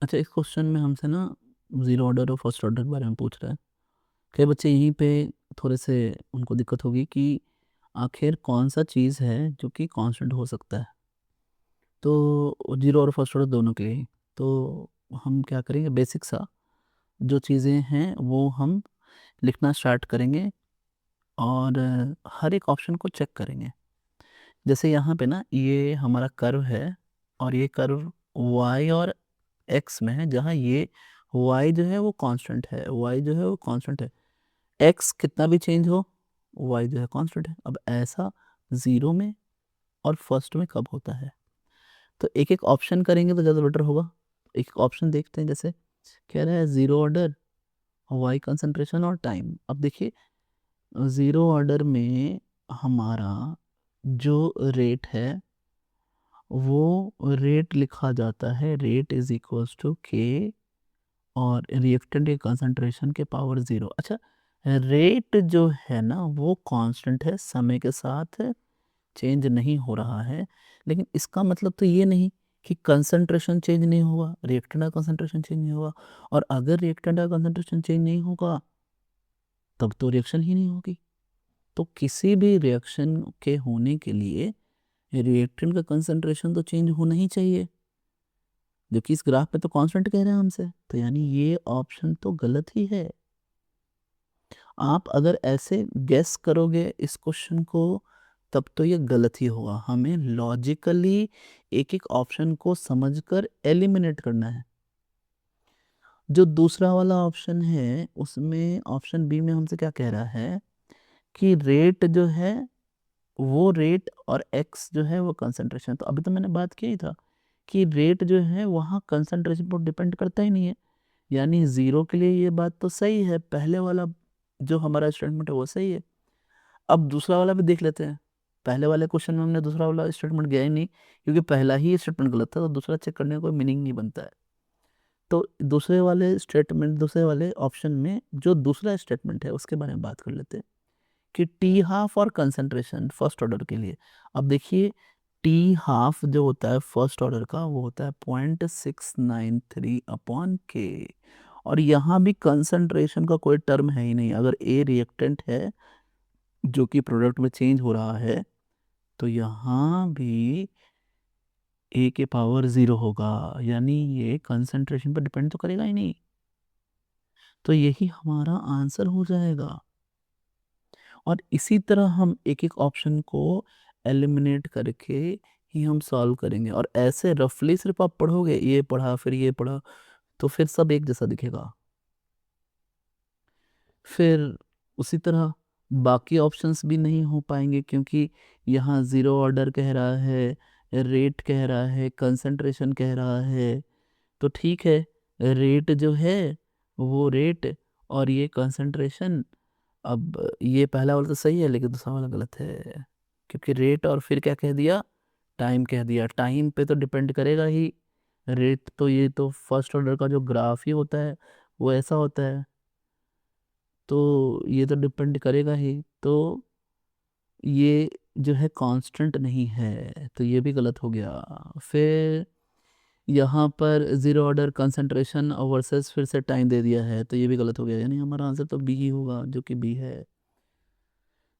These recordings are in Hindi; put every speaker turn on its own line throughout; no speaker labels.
अच्छा, इस क्वेश्चन में हमसे ना ज़ीरो ऑर्डर और फर्स्ट ऑर्डर के बारे में पूछ रहा है। कई बच्चे यहीं पे थोड़े से उनको दिक्कत होगी कि आखिर कौन-सा चीज़ है जो कि कांस्टेंट हो सकता है। तो ज़ीरो और फर्स्ट ऑर्डर दोनों के लिए ही। तो हम क्या करेंगे, बेसिक सा जो चीज़ें हैं वो हम लिखना स्टार्ट करेंगे और हर एक ऑप्शन को चेक करेंगे। जैसे यहाँ पे ना ये हमारा कर्व है और ये कर्व y और x में है, जहाँ ये y जो है वो कांस्टेंट है, y जो है वो कांस्टेंट है। x कितना भी चेंज हो, y जो है कांस्टेंट है। अब ऐसा ज़ीरो में और फर्स्ट में कब होता है? तो एक-एक ऑप्शन करेंगे तो ज़्यादा बेटर होगा। एक ऑप्शन देखते हैं, जैसे कह रहा है ज़ीरो ऑर्डर, y कंसंट्रेशन और टाइम। अब देखिए ज़ीरो ऑर्डर में हमारा जो रेट है वो रेट लिखा जाता है, रेट इज़ इक्वल्स टू के और रिएक्टेंट के कंसंट्रेशन के पावर 0। अच्छा, रेट जो है ना वो कांस्टेंट है, समय के साथ चेंज नहीं हो रहा है। लेकिन इसका मतलब तो ये नहीं कि कंसंट्रेशन चेंज नहीं होगा, रिएक्टेंट का कंसंट्रेशन चेंज नहीं होगा। और अगर रिएक्टेंट का कंसंट्रेशन चेंज नहीं होगा तब तो रिएक्शन ही नहीं होगी। तो किसी भी रिएक्शन के होने के लिए रिएक्टेंट का कंसंट्रेशन तो चेंज होना ही चाहिए, जो कि इस ग्राफ पे तो कांस्टेंट कह रहे हैं हमसे। तो यानी ये ऑप्शन तो गलत ही है। आप अगर ऐसे गेस करोगे इस क्वेश्चन को तब तो ये गलत ही होगा। हमें लॉजिकली एक-एक ऑप्शन को समझकर एलिमिनेट करना है। जो दूसरा वाला ऑप्शन है उसमें ऑप्शन बी में हमसे क्या कह रहा है कि रेट जो है वो रेट और एक्स जो है वो कंसंट्रेशन। तो अभी तो मैंने बात किया ही था कि रेट जो है वहाँ कंसंट्रेशन पर डिपेंड करता ही नहीं है। यानी ज़ीरो के लिए ये बात तो सही है, पहले वाला जो हमारा स्टेटमेंट है वो सही है। अब दूसरा वाला भी देख लेते हैं। पहले वाले क्वेश्चन में हमने दूसरा वाला स्टेटमेंट गया ही नहीं, क्योंकि पहला ही स्टेटमेंट गलत था, तो दूसरा चेक करने का कोई मीनिंग नहीं बनता है। तो दूसरे वाले ऑप्शन में जो दूसरा स्टेटमेंट है उसके बारे में बात कर लेते हैं कि टी हाफ और कंसंट्रेशन फर्स्ट ऑर्डर के लिए। अब देखिए टी हाफ जो होता है फर्स्ट ऑर्डर का वो होता है 0.693 अपॉन के। और यहाँ भी कंसंट्रेशन का कोई टर्म है ही नहीं। अगर ए रिएक्टेंट है जो कि प्रोडक्ट में चेंज हो रहा है तो यहाँ भी ए के पावर 0 होगा, यानी ये कंसंट्रेशन पर डिपेंड तो करेगा ही नहीं। तो यही हमारा आंसर हो जाएगा। और इसी तरह हम एक-एक ऑप्शन को एलिमिनेट करके ही हम सॉल्व करेंगे। और ऐसे रफली सिर्फ आप पढ़ोगे, ये पढ़ा फिर ये पढ़ा, तो फिर सब एक जैसा दिखेगा। फिर उसी तरह बाकी ऑप्शंस भी नहीं हो पाएंगे, क्योंकि यहाँ ज़ीरो ऑर्डर कह रहा है, रेट कह रहा है, कंसंट्रेशन कह रहा है। तो ठीक है, रेट जो है वो रेट और ये कंसंट्रेशन। अब ये पहला वाला तो सही है लेकिन दूसरा वाला गलत है, क्योंकि रेट और फिर क्या कह दिया, टाइम कह दिया। टाइम पे तो डिपेंड करेगा ही। रेट तो ये तो फर्स्ट ऑर्डर का जो ग्राफ ही होता है वो ऐसा होता है, तो ये तो डिपेंड करेगा ही। तो ये जो है कांस्टेंट नहीं है, तो ये भी गलत हो गया। फिर यहाँ पर ज़ीरो ऑर्डर कंसंट्रेशन वर्सेस फिर से टाइम दे दिया है, तो ये भी गलत हो गया। यानी हमारा आंसर तो बी ही होगा, जो कि बी है।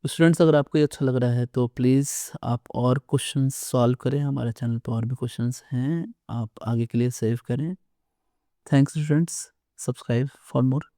स्टूडेंट्स, अगर आपको ये अच्छा लग रहा है तो प्लीज़ आप और क्वेश्चंस सॉल्व करें। हमारे चैनल पर और भी क्वेश्चंस हैं, आप आगे के लिए सेव करें। Thanks students, subscribe for more.